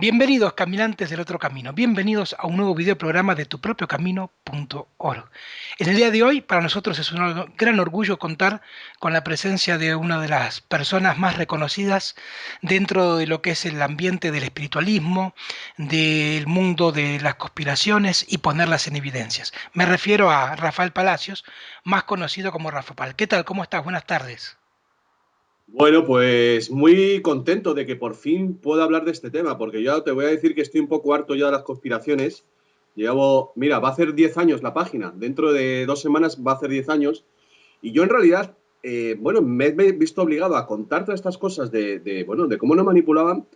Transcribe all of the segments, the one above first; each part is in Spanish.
Bienvenidos caminantes del otro camino, bienvenidos a un nuevo videoprograma de tupropiocamino.org. En el día de hoy para nosotros es un gran orgullo contar con la presencia de una de las personas más reconocidas dentro de lo que es el ambiente del espiritualismo, del mundo de las conspiraciones y ponerlas en evidencias. Me refiero a Rafael Palacios, más conocido como Rafa Pal. ¿Qué tal? ¿Cómo estás? Buenas tardes. Bueno, pues muy contento de que por fin pueda hablar de este tema, porque yo te voy a decir que estoy un poco harto ya de las conspiraciones. Mira, va a hacer 10 años la página, dentro de 2 semanas va a hacer 10 años, y yo en realidad, bueno, me he visto obligado a contar todas estas cosas bueno, de cómo nos manipulaban,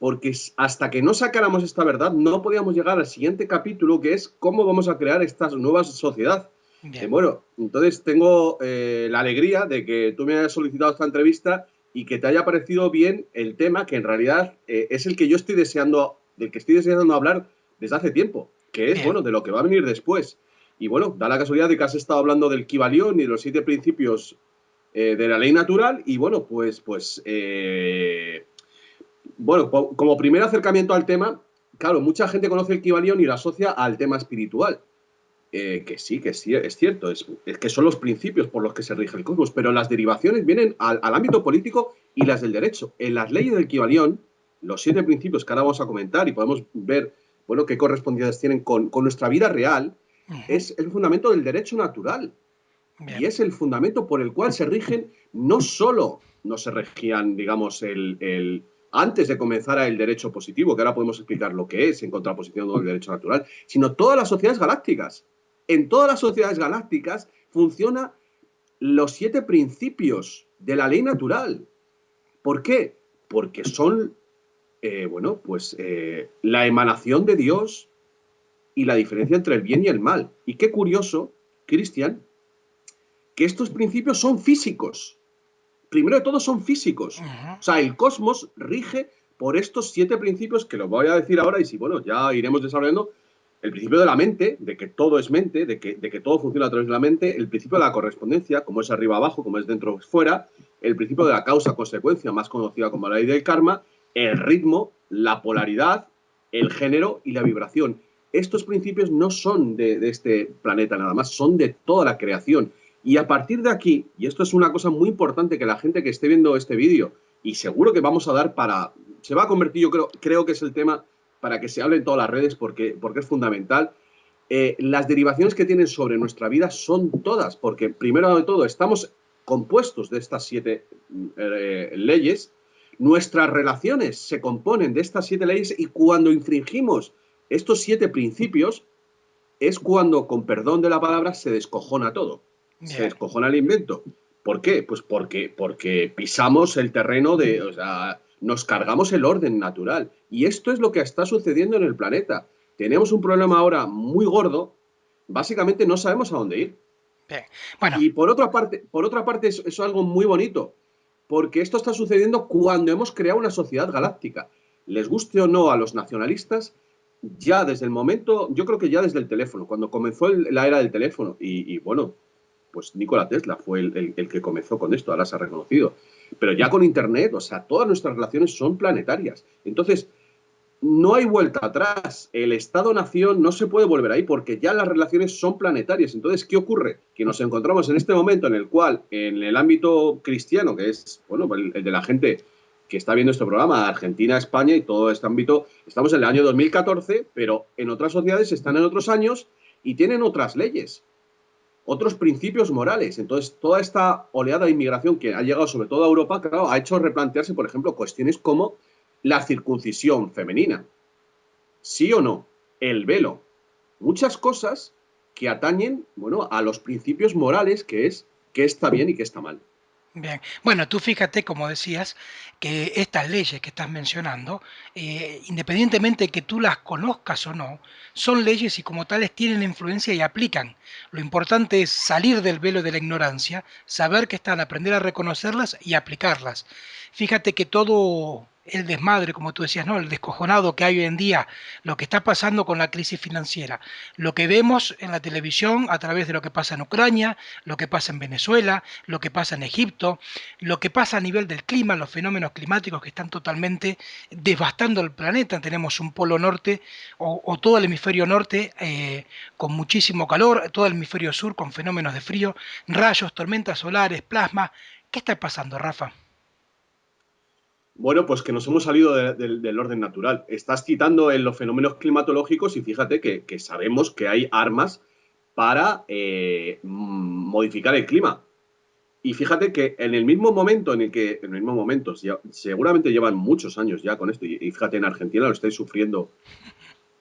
porque hasta que no sacáramos esta verdad no podíamos llegar al siguiente capítulo, que es cómo vamos a crear esta nueva sociedad. Bien, Bueno, entonces tengo la alegría de que tú me hayas solicitado esta entrevista y que te haya parecido bien el tema, que en realidad es el que yo estoy deseando, del que estoy deseando hablar desde hace tiempo, que es, bien. bueno, de lo que va a venir después. Y bueno, da la casualidad de que has estado hablando del Kybalión y de los 7 principios de la ley natural, y bueno, bueno, como primer acercamiento al tema, claro, mucha gente conoce el Kybalión y lo asocia al tema espiritual. Que sí, es cierto, es que son los principios por los que se rige el cosmos, pero las derivaciones vienen al ámbito político y las del derecho. En las leyes del Kybalión, los 7 principios que ahora vamos a comentar y podemos ver, bueno, qué correspondencias tienen con nuestra vida real, Ujú. es el fundamento del derecho natural. Y Bien, es el fundamento por el cual se rigen, no solo no se regían, digamos, antes de comenzar el derecho positivo, que ahora podemos explicar lo que es en contraposición con el derecho natural, sino todas las sociedades galácticas. En todas las sociedades galácticas funcionan los 7 principios de la ley natural. ¿Por qué? Porque son, bueno, pues la emanación de Dios y la diferencia entre el bien y el mal. Y qué curioso, Cristian, que estos principios son físicos. Primero de todo son físicos. ujú, O sea, el cosmos rige por estos 7 principios que los voy a decir ahora y si, bueno, ya iremos desarrollando. El principio de la mente, de que todo es mente, de que todo funciona a través de la mente. El principio de la correspondencia, como es arriba abajo, como es dentro fuera. El principio de la causa-consecuencia, más conocida como la ley del karma. El ritmo, la polaridad, el género y la vibración. Estos principios no son de este planeta nada más, son de toda la creación. Y a partir de aquí, y esto es una cosa muy importante que la gente que esté viendo este vídeo, y seguro que vamos a dar se va a convertir, yo creo que es el tema para que se hable en todas las redes porque es fundamental. Las derivaciones que tienen sobre nuestra vida son todas, porque primero de todo estamos compuestos de estas 7 leyes, nuestras relaciones se componen de estas 7 leyes y cuando infringimos estos 7 principios es cuando, con perdón de la palabra, se descojona todo, se bien. descojona el invento. ¿Por qué? Pues porque pisamos el terreno o sea, nos cargamos el orden natural. Y esto es lo que está sucediendo en el planeta. Tenemos un problema ahora muy gordo, básicamente no sabemos a dónde ir. Bien. Bueno, Y por otra parte es algo muy bonito, porque esto está sucediendo cuando hemos creado una sociedad galáctica. Les guste o no a los nacionalistas, ya desde el momento, yo creo que ya desde el teléfono, cuando comenzó la era del teléfono, y bueno, pues Nikola Tesla fue el que comenzó con esto, ahora se ha reconocido. Pero ya con Internet, o sea, todas nuestras relaciones son planetarias. Entonces, no hay vuelta atrás. El Estado-Nación no se puede volver ahí porque ya las relaciones son planetarias. Entonces, ¿qué ocurre? Que nos encontramos en este momento en el cual, en el ámbito cristiano, que es, bueno, el de la gente que está viendo este programa, Argentina, España y todo este ámbito, estamos en el año 2014, pero en otras sociedades están en otros años y tienen otras leyes, otros principios morales. Entonces, toda esta oleada de inmigración que ha llegado sobre todo a Europa, claro, ha hecho replantearse, por ejemplo, cuestiones como la circuncisión femenina, sí o no, el velo, muchas cosas que atañen, bueno, a los principios morales, que es qué está bien y qué está mal. bien. Bueno, tú fíjate, como decías, que estas leyes que estás mencionando, independientemente que tú las conozcas o no, son leyes y como tales tienen influencia y aplican. Lo importante es salir del velo de la ignorancia, saber que están, aprender a reconocerlas y aplicarlas. Fíjate que todo el desmadre, como tú decías, ¿no? El descojonado que hay hoy en día, lo que está pasando con la crisis financiera, lo que vemos en la televisión a través de lo que pasa en Ucrania, lo que pasa en Venezuela, lo que pasa en Egipto, lo que pasa a nivel del clima, los fenómenos climáticos que están totalmente devastando el planeta. Tenemos un polo norte o todo el hemisferio norte con muchísimo calor, todo el hemisferio sur con fenómenos de frío, rayos, tormentas solares, plasma. ¿Qué está pasando, Rafa? Bueno, pues que nos hemos salido del orden natural. Estás citando en los fenómenos climatológicos y fíjate que sabemos que hay armas para modificar el clima. Y fíjate que en el mismo momento en el mismo momento, seguramente llevan muchos años ya con esto, y fíjate, en Argentina lo estáis sufriendo.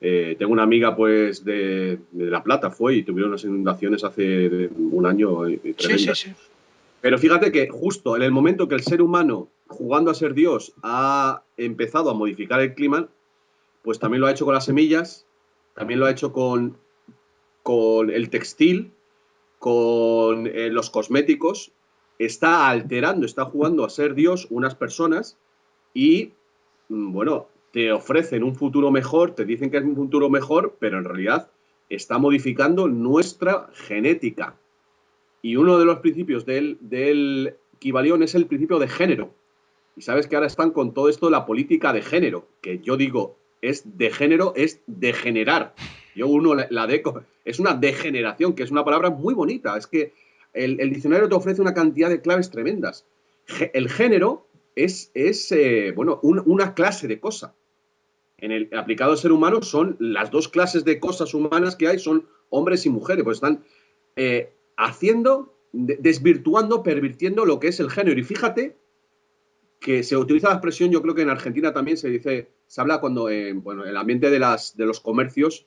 Tengo una amiga pues de La Plata, fue y tuvieron unas inundaciones hace un año Sí, sí, tremendas. sí. Pero fíjate que justo en el momento que el ser humano, jugando a ser Dios, ha empezado a modificar el clima, pues también lo ha hecho con las semillas, también lo ha hecho con el textil, con los cosméticos, está alterando, está jugando a ser Dios unas personas y, bueno, te ofrecen un futuro mejor, te dicen que es un futuro mejor, pero en realidad está modificando nuestra genética. Y uno de los principios del Kybalión es el principio de género. Y sabes que ahora están con todo esto de la política de género, que yo digo, es de género, es degenerar. Yo uno la deco, es una degeneración, que es una palabra muy bonita. Es que el diccionario te ofrece una cantidad de claves tremendas. El género es bueno, una clase de cosa. En el aplicado al ser humano son las dos clases de cosas humanas que hay, son hombres y mujeres, pues están haciendo, desvirtuando, pervirtiendo lo que es el género. Y fíjate que se utiliza la expresión, yo creo que en Argentina también se dice, se habla cuando, bueno, en el ambiente de los comercios,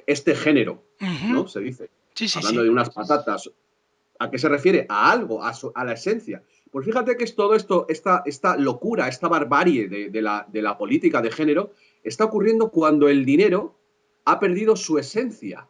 este género, Ujú. ¿no? Se dice, Sí, sí, hablando sí. de unas patatas. ¿A qué se refiere? A algo, a la esencia. Pues fíjate que es todo esto, esta locura, esta barbarie de la política de género, está ocurriendo cuando el dinero ha perdido su esencia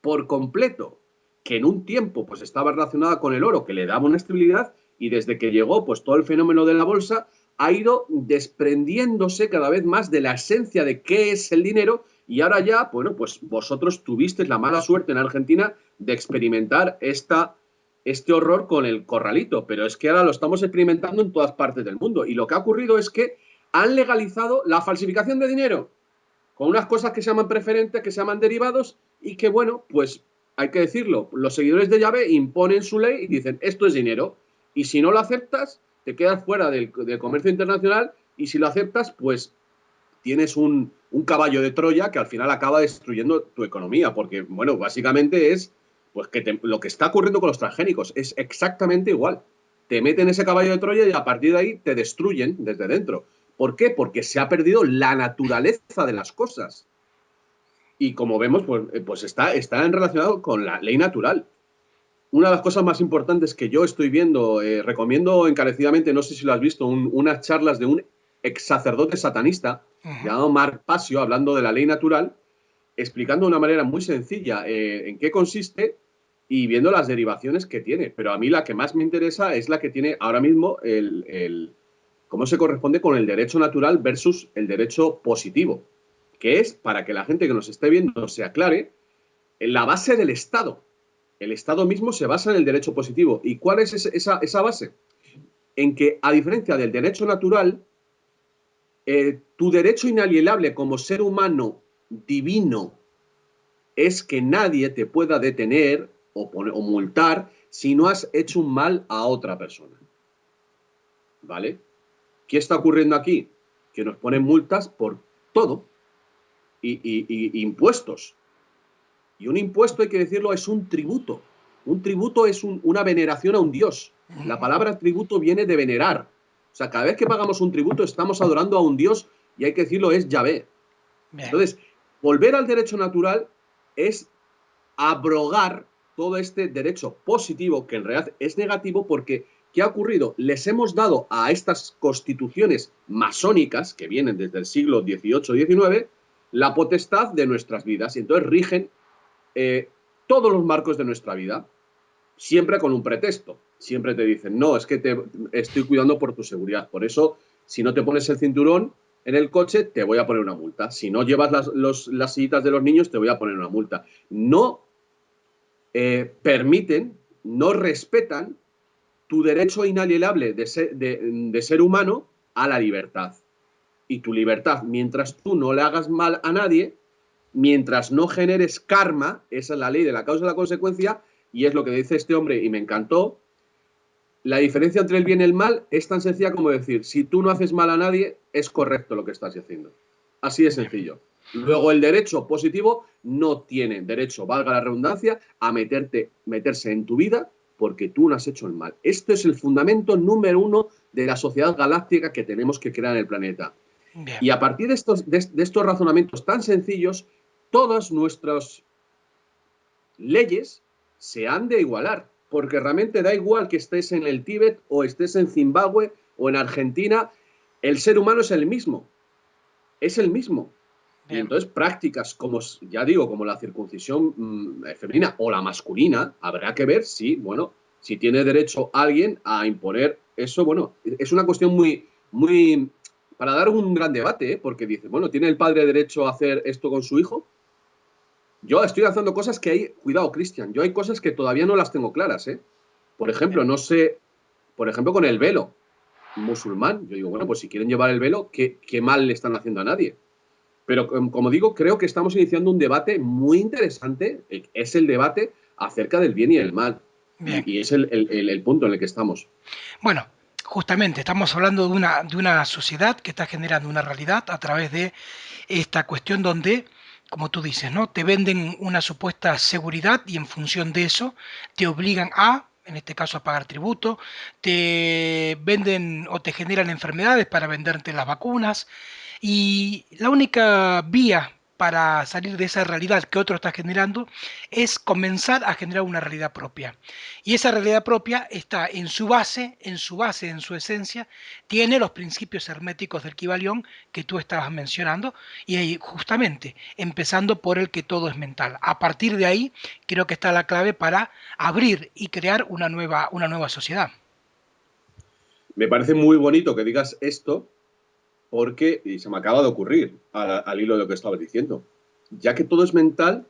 por completo, que en un tiempo pues estaba relacionada con el oro, que le daba una estabilidad, y desde que llegó pues todo el fenómeno de la bolsa ha ido desprendiéndose cada vez más de la esencia de qué es el dinero, y ahora ya, bueno, pues vosotros tuvisteis la mala suerte en Argentina de experimentar este horror con el corralito, pero es que ahora lo estamos experimentando en todas partes del mundo, y lo que ha ocurrido es que han legalizado la falsificación de dinero con unas cosas que se llaman preferentes, que se llaman derivados, y que, bueno, pues hay que decirlo, los seguidores de Yahvé imponen su ley y dicen, esto es dinero, y si no lo aceptas, te quedas fuera del comercio internacional, y si lo aceptas, pues tienes un caballo de Troya que al final acaba destruyendo tu economía, porque, bueno, básicamente es pues lo que está ocurriendo con los transgénicos, es exactamente igual. Te meten ese caballo de Troya y a partir de ahí te destruyen desde dentro. ¿Por qué? Porque se ha perdido la naturaleza de las cosas. Y como vemos, pues está relacionado con la ley natural. Una de las cosas más importantes que yo estoy viendo, recomiendo encarecidamente, no sé si lo has visto, unas charlas de un ex sacerdote satanista Ujú. llamado Mark Passio, hablando de la ley natural, explicando de una manera muy sencilla en qué consiste y viendo las derivaciones que tiene. Pero a mí la que más me interesa es la que tiene ahora mismo cómo se corresponde con el derecho natural versus el derecho positivo, que es, para que la gente que nos esté viendo se aclare, en la base del Estado. El Estado mismo se basa en el derecho positivo. ¿Y cuál es esa base? En que, a diferencia del derecho natural, tu derecho inalienable como ser humano divino es que nadie te pueda detener o multar si no has hecho un mal a otra persona. ¿Vale? ¿Qué está ocurriendo aquí? Que nos ponen multas por todo y impuestos. Y un impuesto, hay que decirlo, es un tributo. Un tributo es una veneración a un dios. La palabra tributo viene de venerar. O sea, cada vez que pagamos un tributo estamos adorando a un dios y hay que decirlo, es Yahvé. Bien. Entonces, volver al derecho natural es abrogar todo este derecho positivo, que en realidad es negativo, porque ¿qué ha ocurrido? Les hemos dado a estas constituciones masónicas, que vienen desde el siglo XVIII-XIX, la potestad de nuestras vidas, y entonces rigen eh, todos los marcos de nuestra vida, siempre con un pretexto. Siempre te dicen, no, es que te estoy cuidando por tu seguridad. Por eso Si no te pones el cinturón en el coche, te voy a poner una multa. Si no llevas las sillitas de los niños, te voy a poner una multa. No permiten, no respetan tu derecho inalienable de ser humano a la libertad. Y tu libertad, mientras tú no le hagas mal a nadie, mientras no generes karma, esa es la ley de la causa y la consecuencia, y es lo que dice este hombre, y me encantó. La diferencia entre el bien y el mal es tan sencilla como decir, si tú no haces mal a nadie, es correcto lo que estás haciendo. Así de sencillo. Luego el derecho positivo no tiene derecho, valga la redundancia, a meterse en tu vida porque tú no has hecho el mal. Esto es el fundamento número uno de la sociedad galáctica que tenemos que crear en el planeta. Bien. Y a partir de estos razonamientos tan sencillos, todas nuestras leyes se han de igualar, porque realmente da igual que estés en el Tíbet o estés en Zimbabue o en Argentina, el ser humano es el mismo, es el mismo. Y Bien. entonces prácticas como, ya digo, como la circuncisión femenina o la masculina, habrá que ver si, bueno, si tiene derecho alguien a imponer eso. Bueno, es una cuestión muy, para dar un gran debate, ¿eh? Porque dice, bueno, ¿tiene el padre derecho a hacer esto con su hijo? Yo estoy haciendo cosas que hay, cuidado, Cristian, yo hay cosas que todavía no las tengo claras, ¿eh? Por ejemplo, Bien. no sé, por ejemplo, con el velo musulmán, yo digo, bueno, pues si quieren llevar el velo, ¿qué mal le están haciendo a nadie? Pero como digo, creo que estamos iniciando un debate muy interesante, es el debate acerca del bien y el mal, Bien. y es el punto en el que estamos. Bueno, justamente estamos hablando de una sociedad que está generando una realidad a través de esta cuestión donde, como tú dices, ¿no? Te venden una supuesta seguridad y en función de eso te obligan a, en este caso, a pagar tributo, te venden o te generan enfermedades para venderte las vacunas y la única vía para salir de esa realidad que otro está generando es comenzar a generar una realidad propia. Y esa realidad propia está en su esencia, tiene los principios herméticos del Kybalión que tú estabas mencionando, y ahí justamente empezando por el que todo es mental. A partir de ahí creo que está la clave para abrir y crear una nueva sociedad. Me parece muy bonito que digas esto, porque, y se me acaba de ocurrir al hilo de lo que estabas diciendo, ya que todo es mental,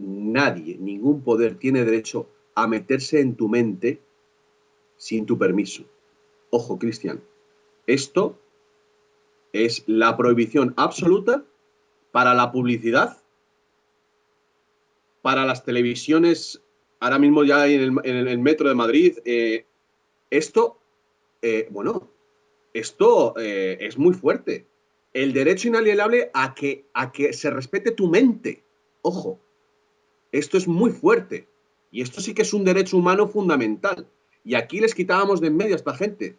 nadie, ningún poder tiene derecho a meterse en tu mente sin tu permiso. Ojo, Cristian, esto es la prohibición absoluta para la publicidad, para las televisiones, ahora mismo ya en el metro de Madrid. Esto, bueno, esto es muy fuerte. El derecho inalienable a que se respete tu mente. Ojo, esto es muy fuerte. Y esto sí que es un derecho humano fundamental. Y aquí les quitábamos de en medio a esta gente.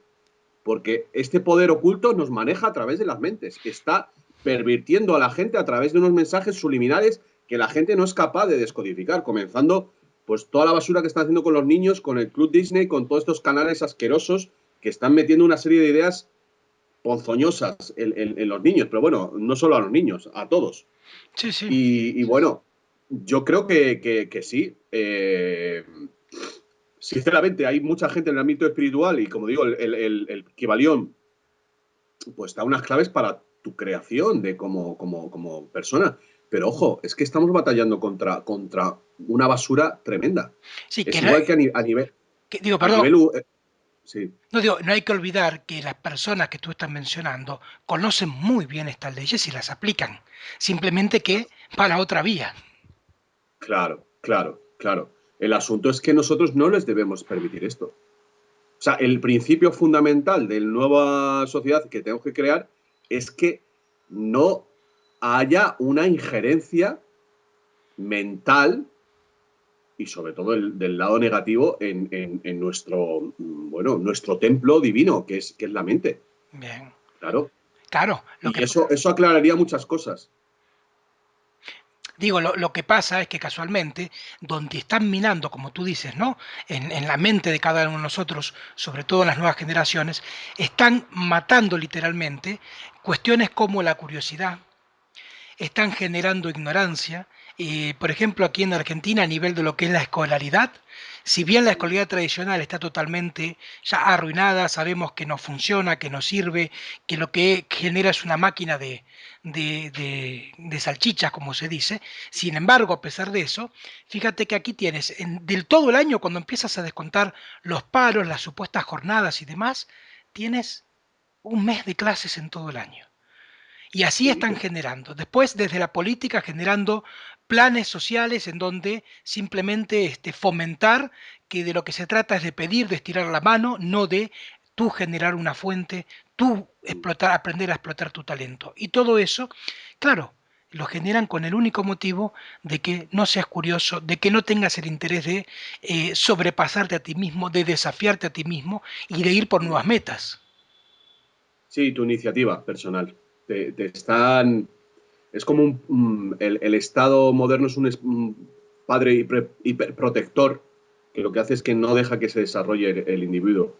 Porque este poder oculto nos maneja a través de las mentes. Está pervirtiendo a la gente a través de unos mensajes subliminales que la gente no es capaz de descodificar. Comenzando, pues, toda la basura que están haciendo con los niños, con el Club Disney, con todos estos canales asquerosos que están metiendo una serie de ideas ponzoñosas en los niños. Pero bueno, no solo a los niños, a todos. Sí, sí. Y bueno, yo creo que sí. Sinceramente, hay mucha gente en el ámbito espiritual y, como digo, el Kybalión, pues da unas claves para tu creación de como persona. Pero ojo, es que estamos batallando contra una basura tremenda. Sí, Es igual que digo, a perdón, nivel sí, no digo, no hay que olvidar que las personas que tú estás mencionando conocen muy bien estas leyes y las aplican, simplemente que para otra vía. claro, claro, claro. El asunto es que nosotros no les debemos permitir esto. O sea, el principio fundamental de la nueva sociedad que tenemos que crear es que no haya una injerencia mental y sobre todo del lado negativo en nuestro, bueno, nuestro templo divino, que es la mente. Bien, Claro. claro, Y eso aclararía muchas cosas. digo, lo que pasa es que casualmente, donde están minando, como tú dices, ¿no? En la mente de cada uno de nosotros, sobre todo en las nuevas generaciones, están matando literalmente cuestiones como la curiosidad, están generando ignorancia, Por ejemplo, aquí en Argentina, a nivel de lo que es la escolaridad, si bien la escolaridad tradicional está totalmente ya arruinada, sabemos que no funciona, que no sirve, que lo que genera es una máquina de salchichas, como se dice. Sin embargo, a pesar de eso, fíjate que aquí tienes del todo el año, cuando empiezas a descontar los paros, las supuestas jornadas y demás, tienes un mes de clases en todo el año. Y así Sí, están generando. Después, desde la política, generando planes sociales en donde simplemente fomentar que de lo que se trata es de pedir, de estirar la mano, no de tú generar una fuente, tú explotar, aprender a explotar tu talento. Y todo eso, claro, lo generan con el único motivo de que no seas curioso, de que no tengas el interés de sobrepasarte a ti mismo, de desafiarte a ti mismo y de ir por nuevas metas. sí, tu iniciativa personal. Te están. Es como el Estado moderno es un padre hiperprotector que lo que hace es que no deja que se desarrolle el individuo.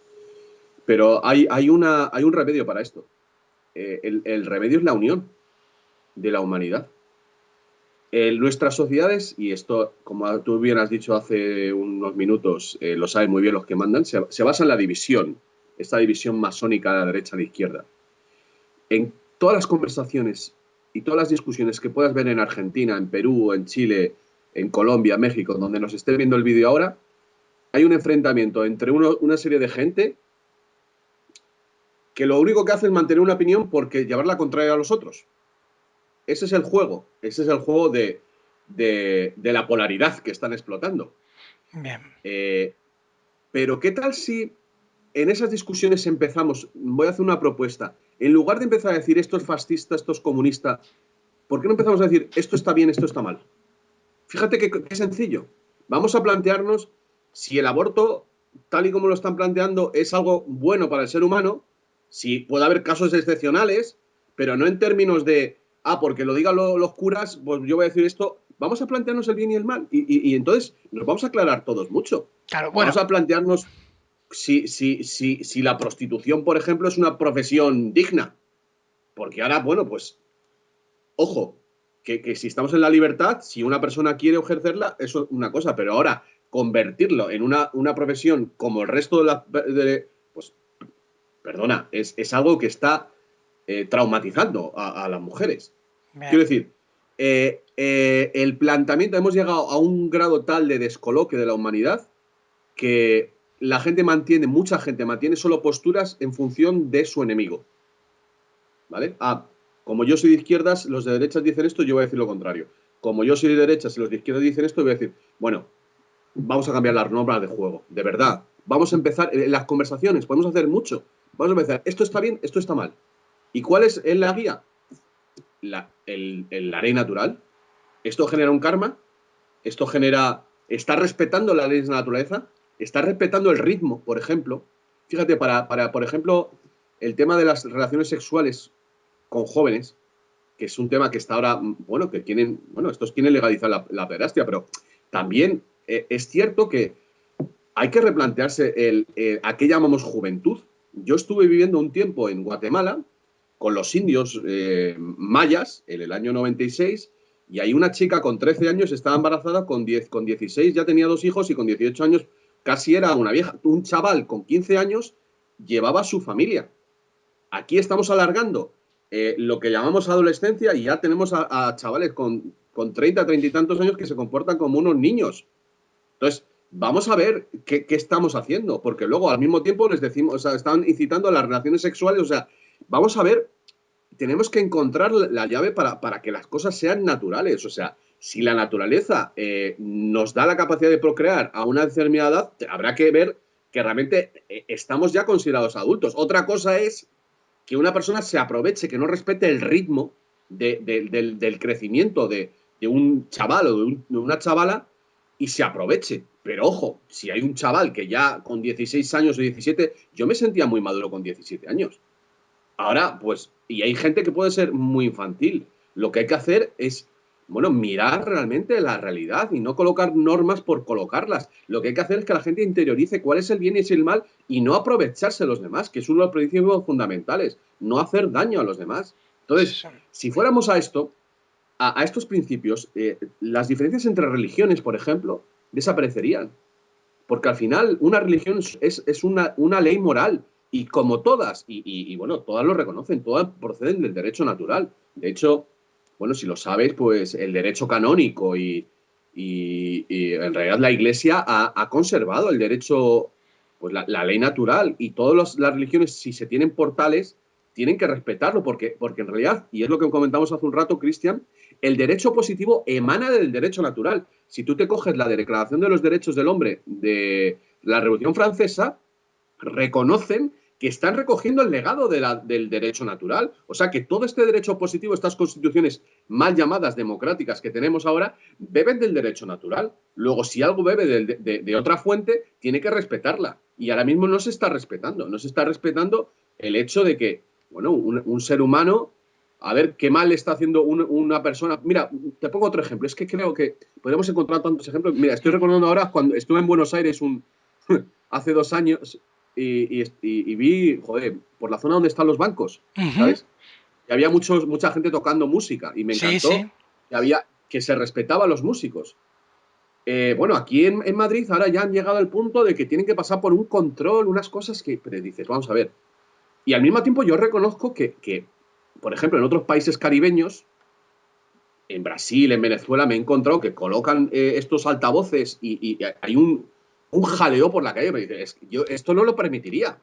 Pero hay un remedio para esto. El remedio es la unión de la humanidad. Nuestras sociedades, y esto, como tú bien has dicho hace unos minutos, lo saben muy bien los que mandan, se basa en la división, esta división masónica de la derecha a la izquierda. En todas las conversaciones y todas las discusiones que puedas ver en Argentina, en Perú, en Chile, en Colombia, México, donde nos esté viendo el vídeo ahora, hay un enfrentamiento entre una serie de gente que lo único que hace es mantener una opinión porque llevar la contraria a los otros. Ese es el juego de la polaridad que están explotando. Bien. Eh, pero ¿qué tal si en esas discusiones empezamos, voy a hacer una propuesta, en lugar de empezar a decir esto es fascista, esto es comunista, ¿por qué no empezamos a decir esto está bien, esto está mal? Fíjate qué sencillo. Vamos a plantearnos si el aborto, tal y como lo están planteando, es algo bueno para el ser humano, si puede haber casos excepcionales, pero no en términos de, porque lo digan los curas, pues yo voy a decir esto. Vamos a plantearnos el bien y el mal. Y entonces nos vamos a aclarar todos mucho. Claro, Vamos bueno, a plantearnos si la prostitución, por ejemplo, es una profesión digna. Porque ahora, bueno, pues ojo, que si estamos en la libertad, si una persona quiere ejercerla, eso es una cosa, pero ahora convertirlo en una profesión como el resto de la. Pues, perdona, es algo que está traumatizando a las mujeres. bien. Quiero decir, el planteamiento, hemos llegado a un grado tal de descoloque de la humanidad que mucha gente mantiene solo posturas en función de su enemigo. ¿Vale? Como yo soy de izquierdas, los de derechas dicen esto, yo voy a decir lo contrario. Como yo soy de derechas y los de izquierdas dicen esto, voy a decir, bueno, vamos a cambiar las normas de juego, de verdad. Vamos a empezar, en las conversaciones, podemos hacer mucho. Vamos a empezar, esto está bien, esto está mal. ¿Y cuál es la guía? La ley natural. Esto genera un karma, esto genera, está respetando las leyes de la naturaleza, está respetando el ritmo, por ejemplo. Fíjate, por ejemplo, el tema de las relaciones sexuales con jóvenes, que es un tema que está ahora, bueno, estos quieren legalizar la pederastia, pero también es cierto que hay que replantearse a qué llamamos juventud. Yo estuve viviendo un tiempo en Guatemala con los indios mayas en el año 96 y hay una chica con 13 años estaba embarazada, con 16 ya tenía 2 hijos y con 18 años casi era una vieja. Un chaval con 15 años llevaba a su familia. Aquí estamos alargando lo que llamamos adolescencia y ya tenemos a chavales con 30, 30 y tantos años que se comportan como unos niños. Entonces, vamos a ver qué estamos haciendo, porque luego al mismo tiempo les decimos, o sea, están incitando a las relaciones sexuales, o sea, vamos a ver, tenemos que encontrar la llave para que las cosas sean naturales, o sea, si la naturaleza nos da la capacidad de procrear a una determinada edad, habrá que ver que realmente estamos ya considerados adultos. Otra cosa es que una persona se aproveche, que no respete el ritmo del crecimiento de un chaval o de una chavala y se aproveche. Pero ojo, si hay un chaval que ya con 16 años o 17, yo me sentía muy maduro con 17 años. Ahora, pues, y hay gente que puede ser muy infantil. Lo que hay que hacer es, bueno, mirar realmente la realidad y no colocar normas por colocarlas. Lo que hay que hacer es que la gente interiorice cuál es el bien y es el mal y no aprovecharse de los demás, que es uno de los principios fundamentales, no hacer daño a los demás. Entonces, si fuéramos a esto, a estos principios, las diferencias entre religiones, por ejemplo, desaparecerían. Porque al final una religión es una ley moral y como todas, bueno, todas lo reconocen, todas proceden del derecho natural. De hecho, bueno, si lo sabes, pues el derecho canónico y en realidad la Iglesia ha conservado el derecho, pues la ley natural y todas las religiones, si se tienen portales, tienen que respetarlo porque en realidad, y es lo que comentamos hace un rato, Cristian, el derecho positivo emana del derecho natural. Si tú te coges la Declaración de los Derechos del Hombre de la Revolución Francesa, reconocen que están recogiendo el legado del derecho natural. O sea que todo este derecho positivo, estas constituciones mal llamadas democráticas que tenemos ahora, beben del derecho natural. Luego, si algo bebe de otra fuente, tiene que respetarla. Y ahora mismo no se está respetando. No se está respetando el hecho de que, bueno, un ser humano, a ver qué mal le está haciendo una persona. Mira, te pongo otro ejemplo. Es que creo que podemos encontrar tantos ejemplos. Mira, estoy recordando ahora cuando estuve en Buenos Aires hace 2 años y vi, joder, por la zona donde están los bancos, Ujú. ¿sabes? Y había mucha gente tocando música y me Sí, sí. encantó que se respetaba a los músicos. Bueno, aquí en Madrid ahora ya han llegado al punto de que tienen que pasar por un control, unas cosas que pero dices, vamos a ver. Y al mismo tiempo yo reconozco que, por ejemplo, en otros países caribeños, en Brasil, en Venezuela, me he encontrado que colocan estos altavoces y hay un jaleo por la calle. Me dice, yo esto no lo permitiría.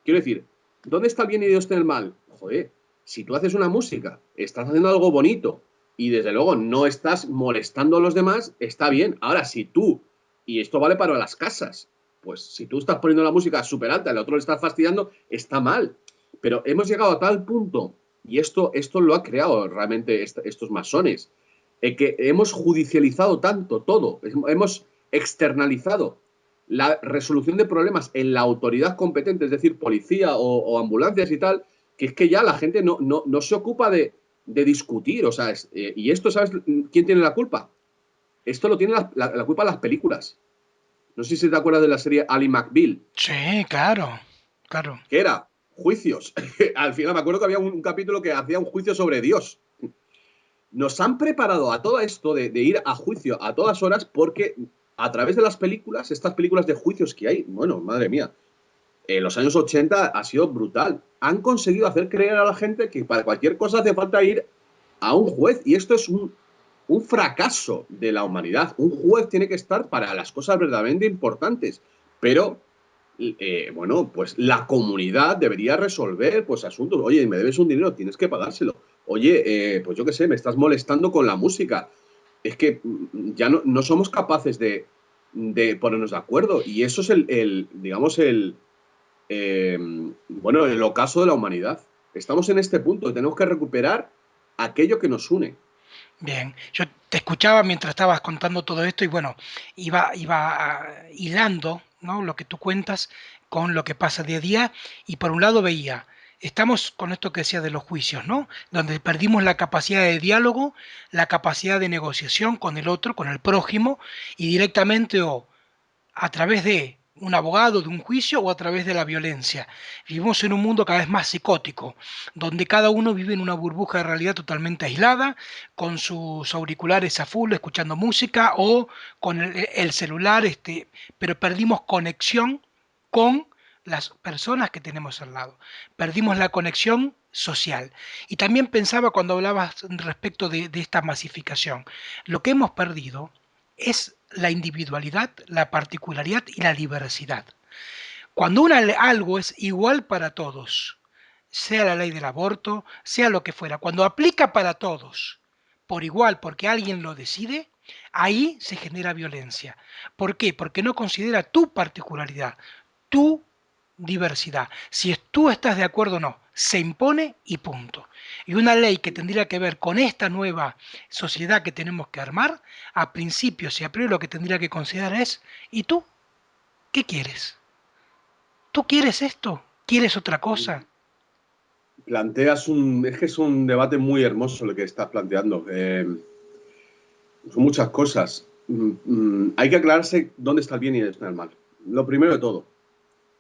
Quiero decir, ¿dónde está el bien y Dios está el mal? Joder, si tú haces una música, estás haciendo algo bonito y desde luego no estás molestando a los demás, está bien. Ahora, si tú, y esto vale para las casas, pues si tú estás poniendo la música súper alta y al otro le estás fastidiando, está mal. Pero hemos llegado a tal punto, y esto lo ha creado realmente estos masones, que hemos judicializado tanto todo, hemos externalizado la resolución de problemas en la autoridad competente, es decir, policía o ambulancias y tal, que es que ya la gente no se ocupa de discutir. O sea, y esto, ¿sabes quién tiene la culpa? Esto lo tiene la culpa las películas. No sé si te acuerdas de la serie Ali McBeal, Sí, claro, claro. que era juicios. Al final me acuerdo que había un capítulo que hacía un juicio sobre Dios. Nos han preparado a todo esto de ir a juicio a todas horas porque a través de las películas, estas películas de juicios que hay, bueno, madre mía, en los años 80 ha sido brutal. Han conseguido hacer creer a la gente que para cualquier cosa hace falta ir a un juez. Y esto es un fracaso de la humanidad. Un juez tiene que estar para las cosas verdaderamente importantes. Pero, bueno, pues la comunidad debería resolver pues asuntos. Oye, me debes un dinero, tienes que pagárselo. Oye, pues yo qué sé, me estás molestando con la música. Es que ya no somos capaces de ponernos de acuerdo. Y eso es digamos, eh, bueno, el ocaso de la humanidad. Estamos en este punto, tenemos que recuperar aquello que nos une. Bien, yo te escuchaba mientras estabas contando todo esto y bueno, hilando, ¿no? Lo que tú cuentas con lo que pasa día a día y por un lado veía, estamos con esto que decía de los juicios, ¿no? Donde perdimos la capacidad de diálogo, la capacidad de negociación con el otro, con el prójimo y directamente o a través de un abogado, de un juicio o a través de la violencia. Vivimos en un mundo cada vez más psicótico, donde cada uno vive en una burbuja de realidad totalmente aislada, con sus auriculares a full, escuchando música o con el celular, pero perdimos conexión con las personas que tenemos al lado. Perdimos la conexión social. Y también pensaba cuando hablabas respecto de esta masificación, lo que hemos perdido es la individualidad, la particularidad y la diversidad. Cuando algo es igual para todos, sea la ley del aborto, sea lo que fuera, cuando aplica para todos por igual porque alguien lo decide, ahí se genera violencia. ¿Por qué? Porque no considera tu particularidad, tu diversidad. Si tú estás de acuerdo o no, se impone y punto. Y una ley que tendría que ver con esta nueva sociedad que tenemos que armar, a principios y a priori lo que tendría que considerar es, ¿y tú qué quieres? ¿Tú quieres esto? ¿Quieres otra cosa? Es que es un debate muy hermoso lo que estás planteando. Son muchas cosas. Hay que aclararse dónde está el bien y dónde está el mal. Lo primero de todo.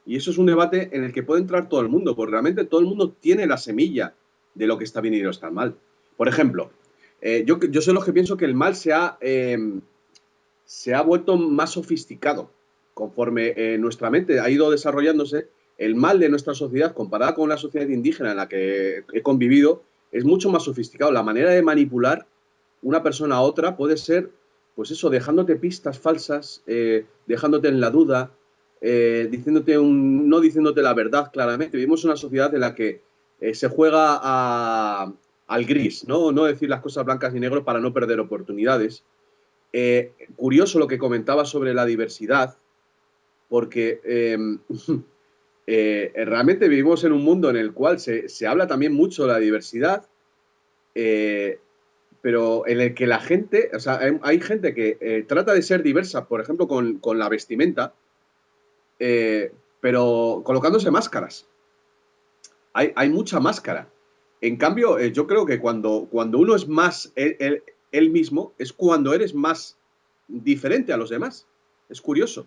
Y eso es un debate en el que puede entrar todo el mundo, porque realmente todo el mundo tiene la semilla de lo que está bien y lo que está mal. Por ejemplo, Yo soy los que pienso que el mal se ha vuelto más sofisticado conforme nuestra mente ha ido desarrollándose. El mal de nuestra sociedad, comparada con la sociedad indígena en la que he convivido, es mucho más sofisticado. La manera de manipular una persona a otra puede ser, pues eso, dejándote pistas falsas, dejándote en la duda, no diciéndote la verdad claramente. Vivimos una sociedad en la que se juega al gris, ¿no? No decir las cosas blancas y negros para no perder oportunidades. Curioso lo que comentaba sobre la diversidad, porque realmente vivimos en un mundo en el cual se habla también mucho de la diversidad, eh, pero en el que la gente, o sea, hay gente que trata de ser diversa, por ejemplo, con la vestimenta, pero colocándose máscaras. Hay mucha máscara. En cambio, yo creo que cuando uno es más él mismo, es cuando eres más diferente a los demás. Es curioso.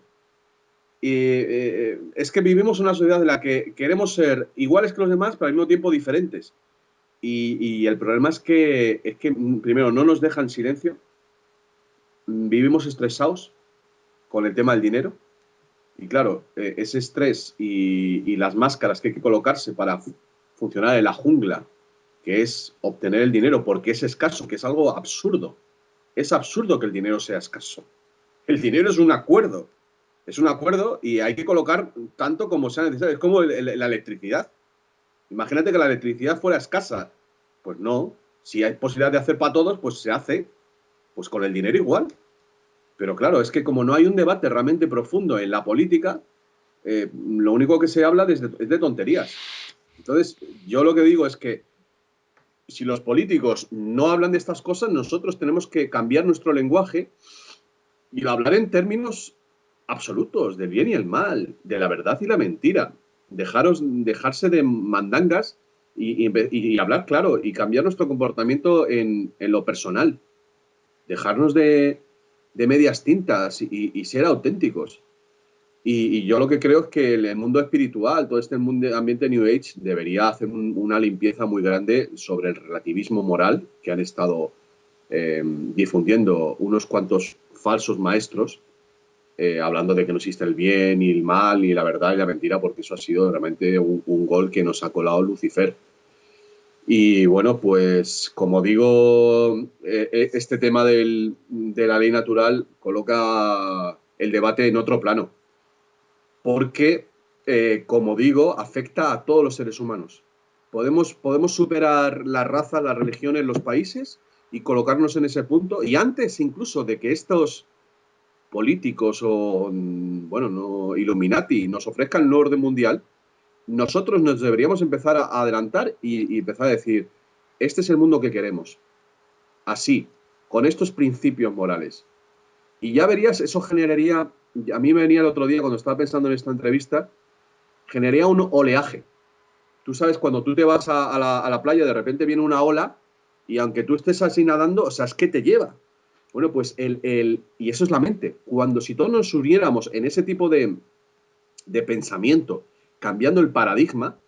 Y es que vivimos una sociedad en la que queremos ser iguales que los demás, pero al mismo tiempo diferentes. Y el problema es que, primero, no nos dejan silencio, vivimos estresados con el tema del dinero. Y claro, ese estrés y las máscaras que hay que colocarse para funcionar en la jungla, que es obtener el dinero porque es escaso, que es algo absurdo. Es absurdo que el dinero sea escaso. El dinero es un acuerdo y hay que colocar tanto como sea necesario. Es como la electricidad. Imagínate que la electricidad fuera escasa. Pues no. Si hay posibilidad de hacer para todos, pues se hace. Pues con el dinero igual. Pero claro, es que como no hay un debate realmente profundo en la política, lo único que se habla es de tonterías. Entonces, yo lo que digo es que si los políticos no hablan de estas cosas, nosotros tenemos que cambiar nuestro lenguaje y hablar en términos absolutos, del bien y el mal, de la verdad y la mentira. Dejarse de mandangas y hablar claro y cambiar nuestro comportamiento en lo personal. Dejarnos de medias tintas y ser auténticos. Y yo lo que creo es que el mundo espiritual, todo este mundo, ambiente New Age, debería hacer una limpieza muy grande sobre el relativismo moral que han estado difundiendo unos cuantos falsos maestros, hablando de que no existe el bien y el mal, ni la verdad y la mentira, porque eso ha sido realmente un gol que nos ha colado Lucifer. Y bueno, pues como digo, este tema de la ley natural coloca el debate en otro plano porque, como digo, afecta a todos los seres humanos. Podemos superar las razas, las religiones, los países y colocarnos en ese punto. Y antes incluso de que estos políticos o, bueno, no, Illuminati nos ofrezcan el nuevo orden mundial, nosotros nos deberíamos empezar a adelantar y empezar a decir, este es el mundo que queremos. Así, con estos principios morales. Y ya verías, eso generaría, a mí me venía el otro día cuando estaba pensando en esta entrevista, generaría un oleaje. Tú sabes, cuando tú te vas a la playa, de repente viene una ola y aunque tú estés así nadando, o sea, es que te lleva. Bueno, pues y eso es la mente. Cuando si todos nos uniéramos en ese tipo de pensamiento, cambiando el paradigma,